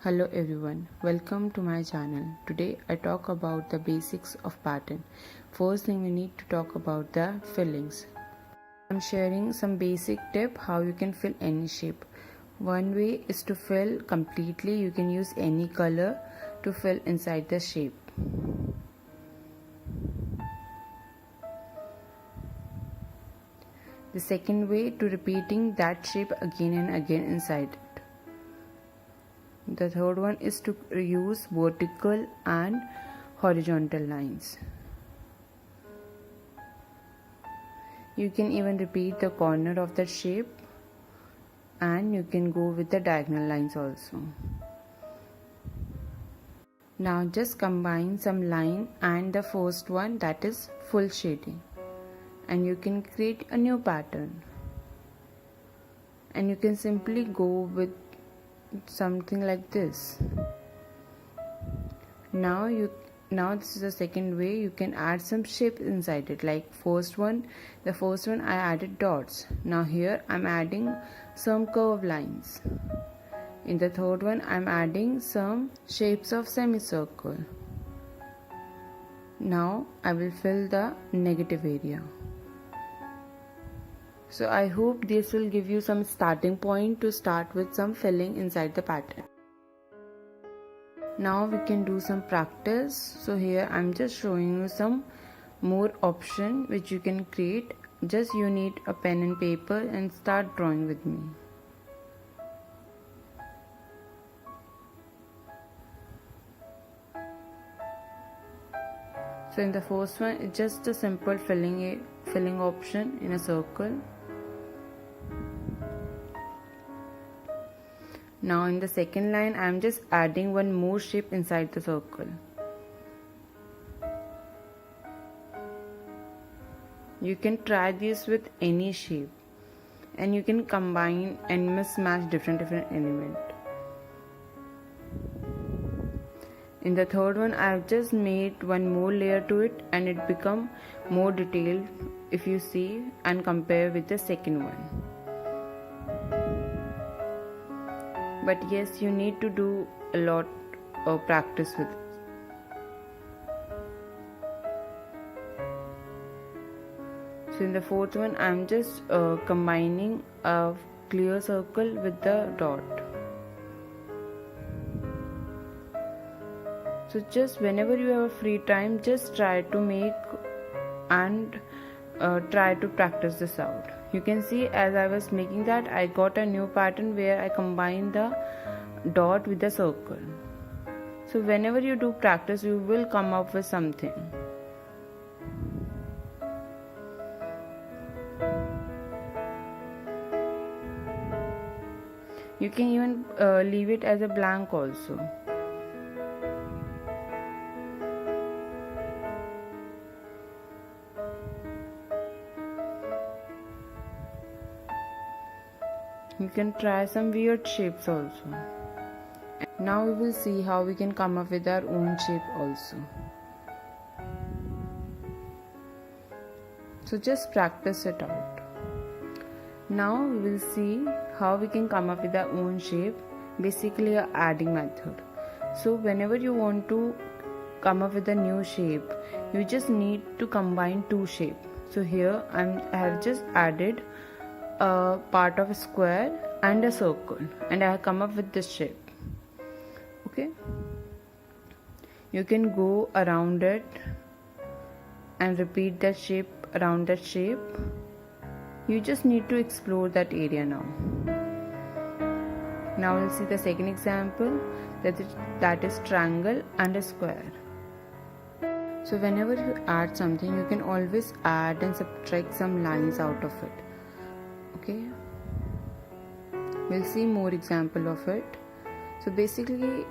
Hello everyone, welcome to my channel. Today I talk about the basics of pattern. First thing we need to talk about the fillings. I'm sharing some basic tip how you can fill any shape. One way is to fill completely. You can use any color to fill inside the shape. The second way to repeating that shape again and again inside it. The third one is to use vertical and horizontal lines. You can even repeat the corner of the shape, and you can go with the diagonal lines also. Now just combine some line and the first one, that is full shading, and you can create a new pattern. And you can simply go with something like this. Now this is the second way. You can add some shape inside it, like the first one I added dots. Now here I'm adding some curved lines. In the third one I'm adding some shapes of semicircle. Now I will fill the negative area. So I hope this will give you some starting point to start with some filling inside the pattern. Now we can do some practice. So here I'm just showing you some more option which you can create. Just you need a pen and paper and start drawing with me. So in the first one, it's just a simple filling option in a circle. Now in the second line, I am just adding one more shape inside the circle. You can try this with any shape, and you can combine and mismatch different elements. In the third one, I have just made one more layer to it, and it become more detailed if you see and compare with the second one. But yes, you need to do a lot of practice with it. So in the fourth one, I'm just combining a clear circle with the dot. So just whenever you have free time, just try to make and try to practice this out. You can see as I was making that, I got a new pattern where I combine the dot with the circle. So whenever you do practice, you will come up with something. You can even leave it as a blank also. You can try some weird shapes also. Now we will see how we can come up with our own shape also. So just practice it out. Now we will see how we can come up with our own shape, basically a adding method. So whenever you want to come up with a new shape, you just need to combine two shapes. So here I have just added a part of a square and a circle, and I have come up with this shape. Okay, you can go around it and repeat that shape around that shape. You just need to explore that area now. Now we'll see the second example, that is triangle and a square. So whenever you add something, you can always add and subtract some lines out of it. Okay, we'll see more example of it. So basically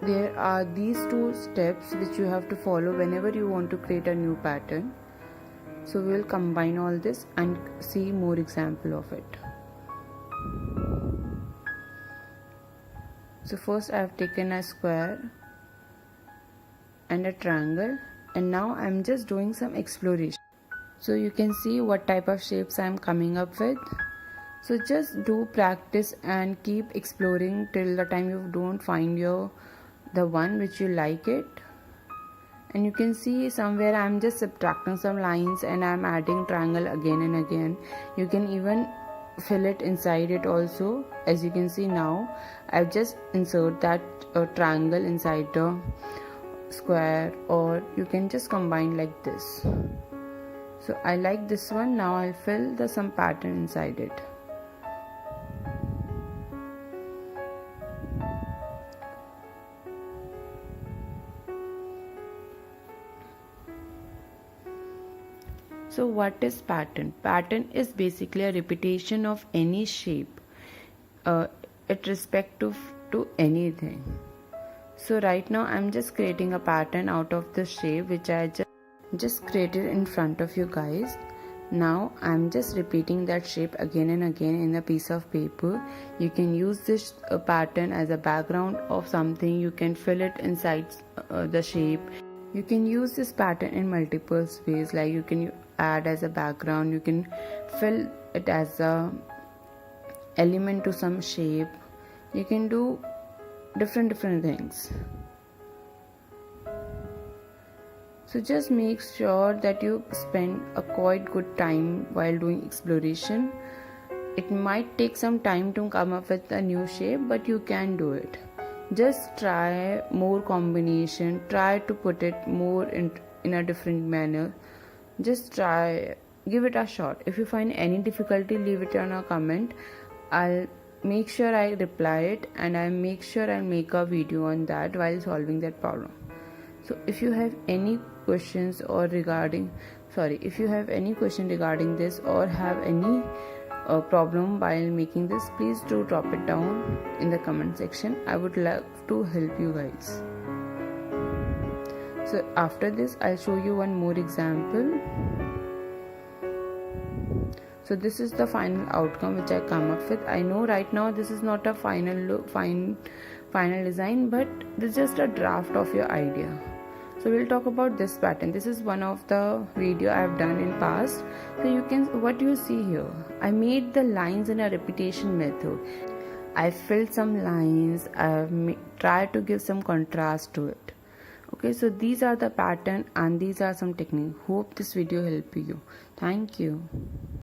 there are these two steps which you have to follow whenever you want to create a new pattern. So we will combine all this and see more example of it. So first I have taken a square and a triangle, and now I am just doing some exploration. So you can see what type of shapes I am coming up with. So just do practice and keep exploring till the time you don't find the one which you like it. And you can see somewhere I'm just subtracting some lines and I'm adding triangle again and again. You can even fill it inside it also. As you can see now, I've just insert that triangle inside the square, or you can just combine like this. So I like this one. Now I'll fill some pattern inside it. So what is pattern? Pattern is basically a repetition of any shape with respect to anything. So right now I'm just creating a pattern out of the shape which I just created in front of you guys. Now I'm just repeating that shape again and again in a piece of paper. You can use this pattern as a background of something. You can fill it inside the shape. You can use this pattern in multiple ways, like you can add as a background, you can fill it as a element to some shape, you can do different things. So just make sure that you spend a quite good time while doing exploration. It might take some time to come up with a new shape, but you can do it. Just try more combination, try to put it more in a different manner. Just try, give it a shot. If you find any difficulty, leave it on a comment. I'll make sure I reply it, and I'll make sure I'll make a video on that while solving that problem. So if you have any questions if you have any question regarding this or have any problem while making this, please do drop it down in the comment section. I would love to help you guys. So after this I'll show you one more example. So this is the final outcome which I come up with. I know right now this is not a final design, but this is just a draft of your idea. So we'll talk about this pattern. This is one of the video I have done in past. So you can, what you see here, I made the lines in a repetition method. I filled some lines, I've tried to give some contrast to it. Okay, so these are the pattern and these are some technique. Hope this video helped you. Thank you.